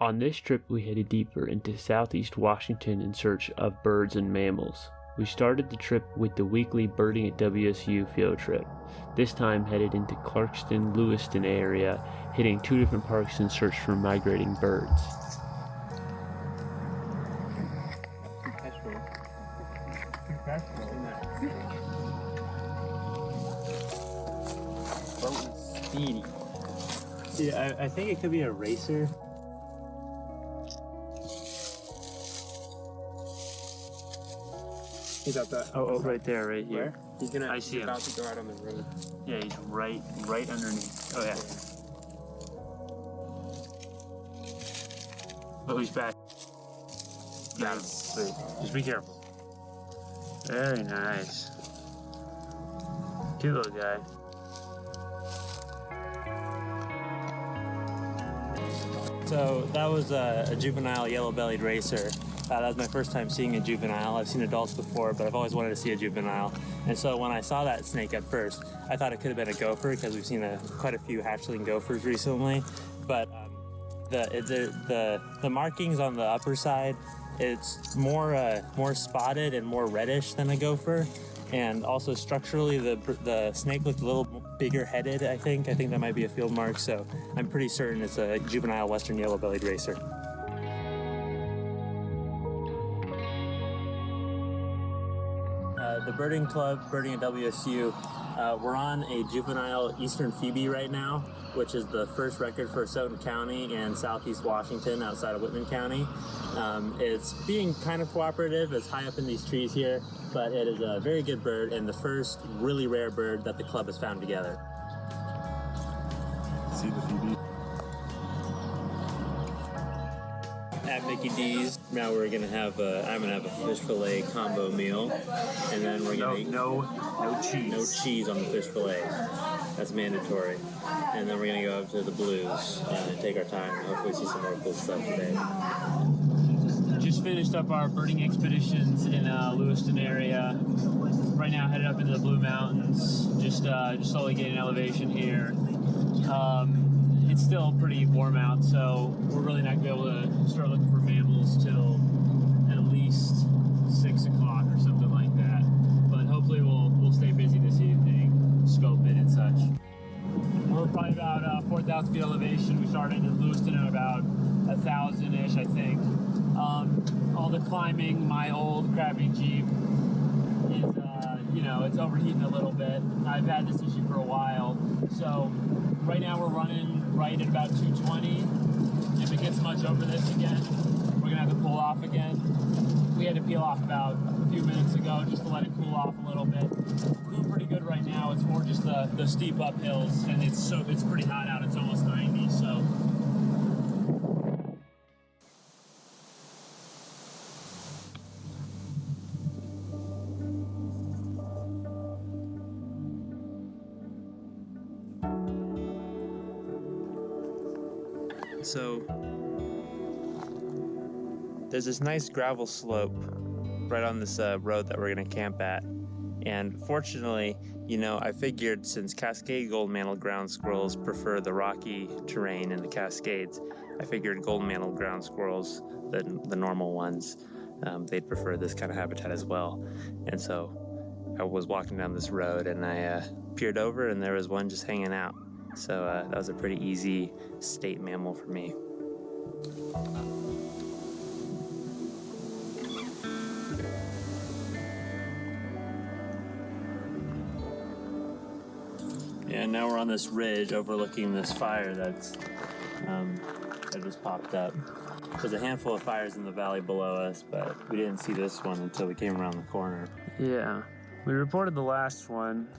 On this trip, we headed deeper into southeast Washington in search of birds and mammals. We started the trip with the weekly Birding at WSU field trip, this time headed into Clarkston-Lewiston area, hitting 2 different parks in search for migrating birds. Speedy. Yeah, I think it could be a racer. He's out that. Oh, right there, right here. Where? He's gonna. I see him. About to go out on the road. Yeah, he's right underneath. Oh yeah. Oh, he's back. Got him. Sweet. Just be careful. Very nice. Cute little guy. So that was a juvenile yellow-bellied racer. That was my first time seeing a juvenile. I've seen adults before, but I've always wanted to see a juvenile. And so when I saw that snake at first, I thought it could have been a gopher because we've seen quite a few hatchling gophers recently. But the markings on the upper side, it's more spotted and more reddish than a gopher. And also structurally, the snake looked a little bigger headed, I think. I think that might be a field mark, so I'm pretty certain it's a juvenile western yellow-bellied racer. The birding club, Birding at WSU, we're on a juvenile eastern phoebe right now, which is the first record for Stoughton County and southeast Washington outside of Whitman County. It's being kind of cooperative. It's high up in these trees here, but it is a very good bird and the first really rare bird that the club has found together. See the phoebe? At Mickey D's, now I'm gonna have a fish fillet combo meal, and then we're gonna eat No cheese. no cheese on the fish fillet. That's mandatory. And then we're gonna go up to the Blues and take our time and hopefully see some more cool stuff today. Just finished up our birding expeditions in Lewiston area. Right now headed up into the Blue Mountains, just slowly getting elevation here. It's still pretty warm out, so we're really not going to be able to start looking for mammals till at least 6 o'clock or something like that. But hopefully we'll stay busy this evening, scope it and such. We're probably about 4,000 feet elevation. We started in Lewiston at about 1,000-ish, I think. All the climbing, my old crappy Jeep is, it's overheating a little bit. I've had this issue for a while. So right now we're running right at about 220. If it gets much over this again, we're gonna have to pull off again. We had to peel off about a few minutes ago just to let it cool off a little bit. Doing pretty good right now. It's more just the steep uphills, and it's pretty hot out. It's almost 90, so. So there's this nice gravel slope right on this road that we're gonna camp at. And fortunately, I figured since Cascade golden-mantled ground squirrels prefer the rocky terrain in the Cascades, I figured golden-mantled ground squirrels, the normal ones, they'd prefer this kind of habitat as well. And so I was walking down this road and I peered over and there was one just hanging out. So that was a pretty easy state mammal for me. Yeah, now we're on this ridge overlooking this fire that just popped up. There's a handful of fires in the valley below us, but we didn't see this one until we came around the corner. Yeah, we reported the last one.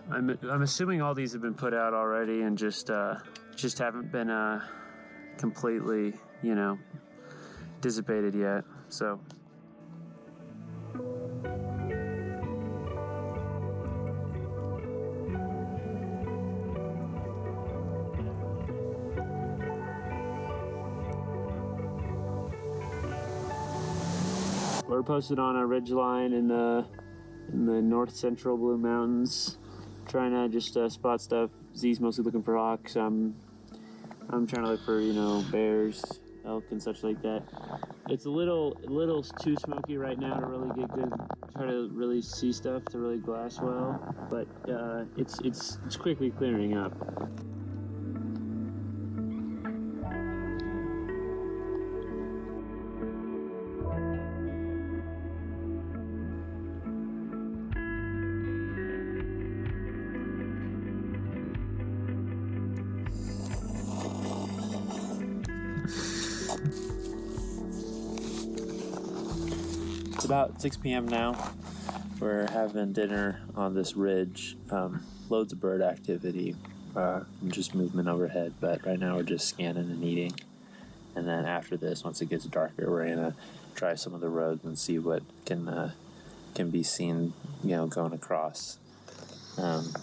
I'm assuming all these have been put out already and just haven't been completely, dissipated yet. So. We're posted on a ridgeline in the north central Blue Mountains, trying to just spot stuff. Z's mostly looking for hawks. I'm trying to look for bears, elk and such like that. It's a little too smoky right now to really get good, try to really see stuff, to really glass well, but it's quickly clearing up. It's about 6 p.m. now. We're having dinner on this ridge. Loads of bird activity, just movement overhead, but right now we're just scanning and eating. And then after this, once it gets darker, we're gonna try some of the roads and see what can be seen, going across. And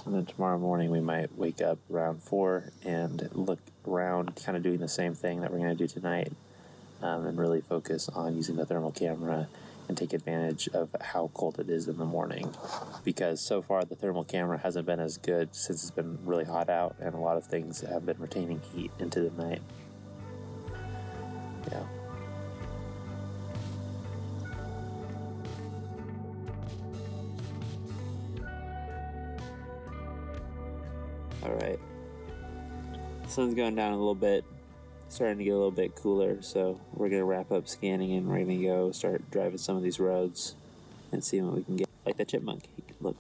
then tomorrow morning we might wake up around 4 and look around, kind of doing the same thing that we're gonna do tonight. And really focus on using the thermal camera and take advantage of how cold it is in the morning, because so far the thermal camera hasn't been as good since it's been really hot out, and a lot of things have been retaining heat into the night. Yeah. All right. The sun's going down a little bit. Starting to get a little bit cooler, so we're gonna wrap up scanning and we're gonna go start driving some of these roads and see what we can get. Like that chipmunk. Look.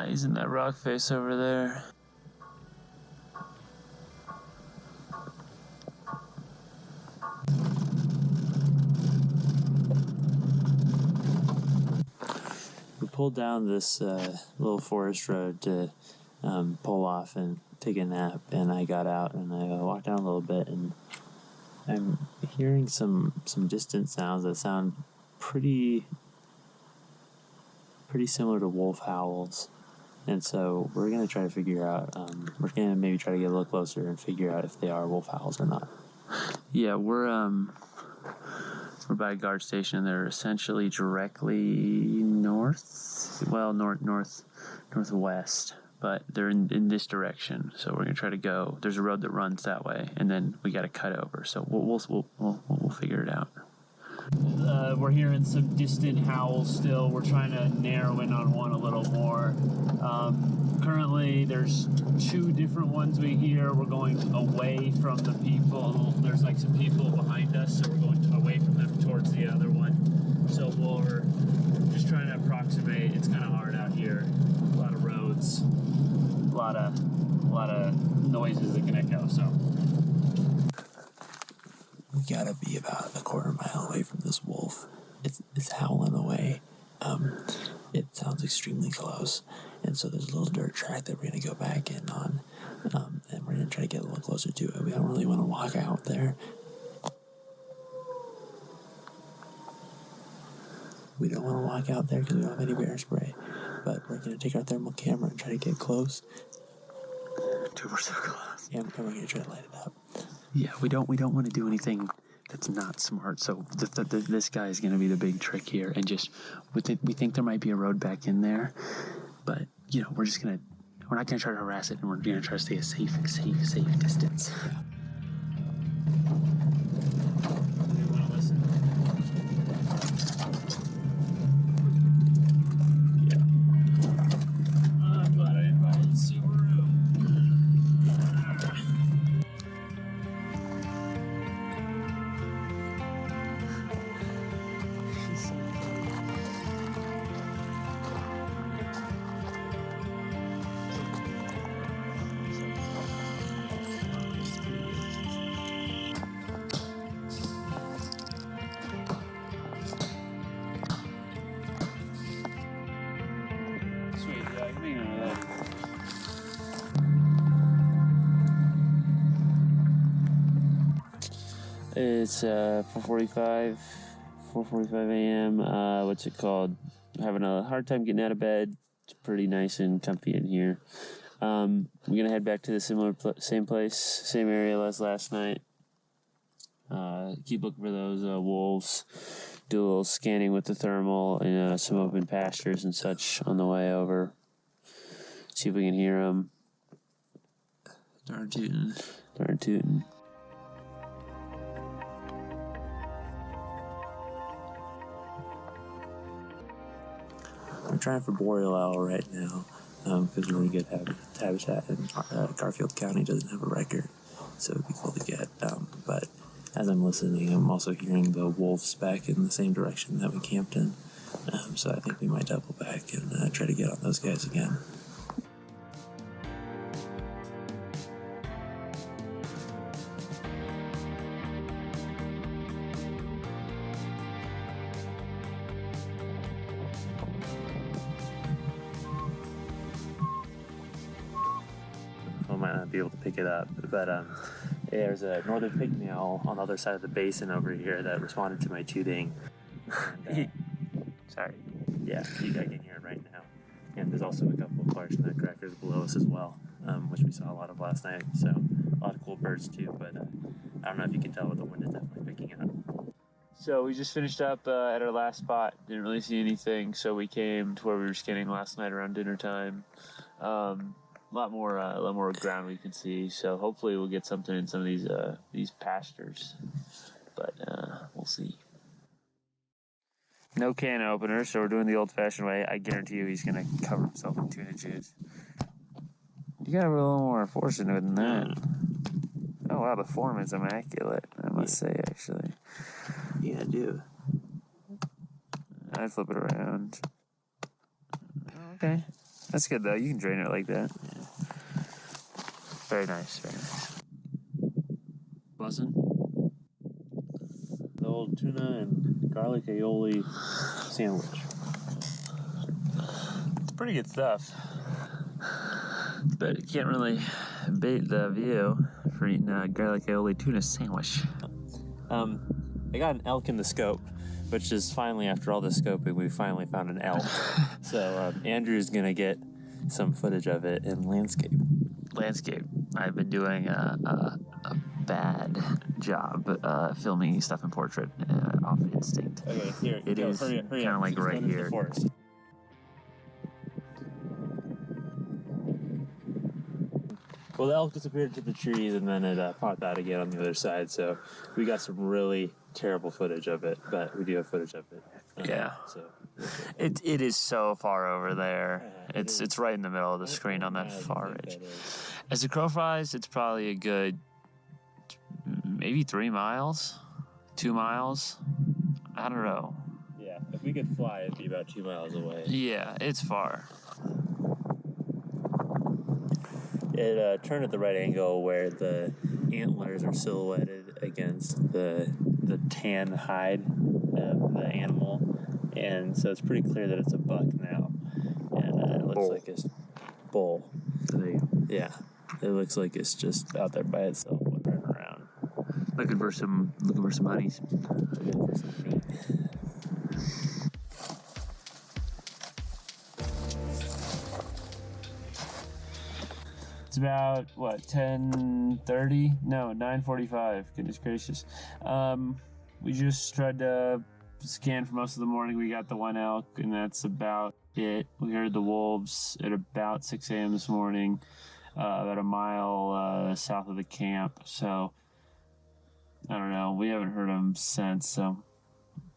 He's in that rock face over there. We pulled down this little forest road to pull off and take a nap, and I got out and I walked down a little bit, and I'm hearing some distant sounds that sound pretty similar to wolf howls. And so we're gonna try to figure out, we're gonna maybe try to get a little closer and figure out if they are wolf howls or not. Yeah, we're by a guard station. They're essentially directly northwest, but they're in this direction. So we're gonna try to go. There's a road that runs that way, and then we got to cut over. So we'll figure it out. We're hearing some distant howls still. We're trying to narrow in on one a little more. Currently, there's 2 different ones we hear. We're going away from the people. There's like some people behind us, so we're going away from them towards the other one. So we're just trying to approximate. It's kind of hard out here. A lot of roads, a lot of noises that can echo. So We gotta be about a quarter mile away from this wolf. It's howling away. It sounds extremely close, and so there's a little dirt track that we're gonna go back in on, and we're gonna try to get a little closer to it. We don't really want to walk out there. We don't want to walk out there because we don't have any bear spray, but we're gonna take our thermal camera and try to get close. dude, we're so close. Yeah, and we're gonna try to light it up. Yeah, we don't want to do anything that's not smart. So this guy is going to be the big trick here, and just we think there might be a road back in there, but we're not gonna try to harass it, and we're gonna try to stay a safe distance. Yeah. You want to listen? Yeah. I'm glad I invited Subaru. Sweet, yeah, I can make none of that. It's 4:45 a.m. What's it called? Having a hard time getting out of bed. It's pretty nice and comfy in here. We're gonna head back to the same place, same area as last night. Keep looking for those wolves. Do a little scanning with the thermal and some open pastures and such on the way over. See if we can hear them. Darn tootin'. Darn tootin'. trying for boreal owl right now because we're in good habitat, and Garfield County doesn't have a record, so it'd be cool to get. But as I'm listening, I'm also hearing the wolves back in the same direction that we camped in. So I think we might double back and try to get on those guys again. I might not be able to pick it up, but there's a northern pygmy owl on the other side of the basin over here that responded to my tooting. And, sorry. Yeah, I can hear it right now. And there's also a couple of Clark's nutcrackers below us as well, which we saw a lot of last night. So a lot of cool birds too, but I don't know if you can tell, but the wind is definitely picking up. So we just finished up at our last spot. Didn't really see anything, so we came to where we were scanning last night around dinner time. A lot more ground we can see. So hopefully we'll get something in some of these pastures, but we'll see. No can opener, so we're doing the old-fashioned way. I guarantee you he's gonna cover himself in tuna juice. You gotta put a little more force into it than that. Oh wow, the form is immaculate, I must say, actually. Yeah, I do. I'd flip it around. Okay. That's good, though. You can drain it like that. Yeah. Very nice, very nice. Buzzing? The old tuna and garlic aioli sandwich. It's pretty good stuff. But you can't really bait the view for eating a garlic aioli tuna sandwich. I got an elk in the scope, which is finally, after all the scoping, we finally found an elk. So Andrew's gonna get some footage of it in landscape. I've been doing a bad job filming stuff in portrait off instinct. Okay, here. It is kind of like right here. Well, the elk disappeared to the trees and then it popped out again on the other side. So we got some really terrible footage of it, but we do have footage of it. Yeah. So it is so far over there. It's right in the middle of the screen on that far edge. As the crow flies, it's probably a good maybe 3 miles, 2 miles. I don't know. Yeah, if we could fly, it'd be about 2 miles away. Yeah, it's far. It turned at the right angle where the antlers are silhouetted against the tan hide of the animal, and so it's pretty clear that it's a buck now. And it looks like it's bull. Yeah, it looks like it's just out there by itself wandering around, looking for some honeys. Looking for some meat. It's about, 10:30? No, 9:45. Goodness gracious. We just tried to scan for most of the morning. We got the one elk, and that's about it. We heard the wolves at about 6 a.m. this morning, about a mile south of the camp. So, I don't know. We haven't heard them since, so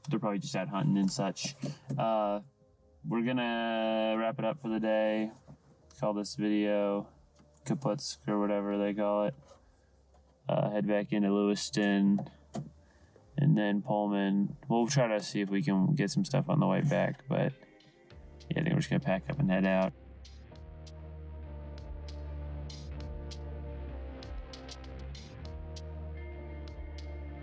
they're probably just out hunting and such. We're gonna wrap it up for the day. Call this video Kaputsk or whatever they call it. Head back into Lewiston and then Pullman. We'll try to see if we can get some stuff on the way back, but yeah, I think we're just gonna pack up and head out.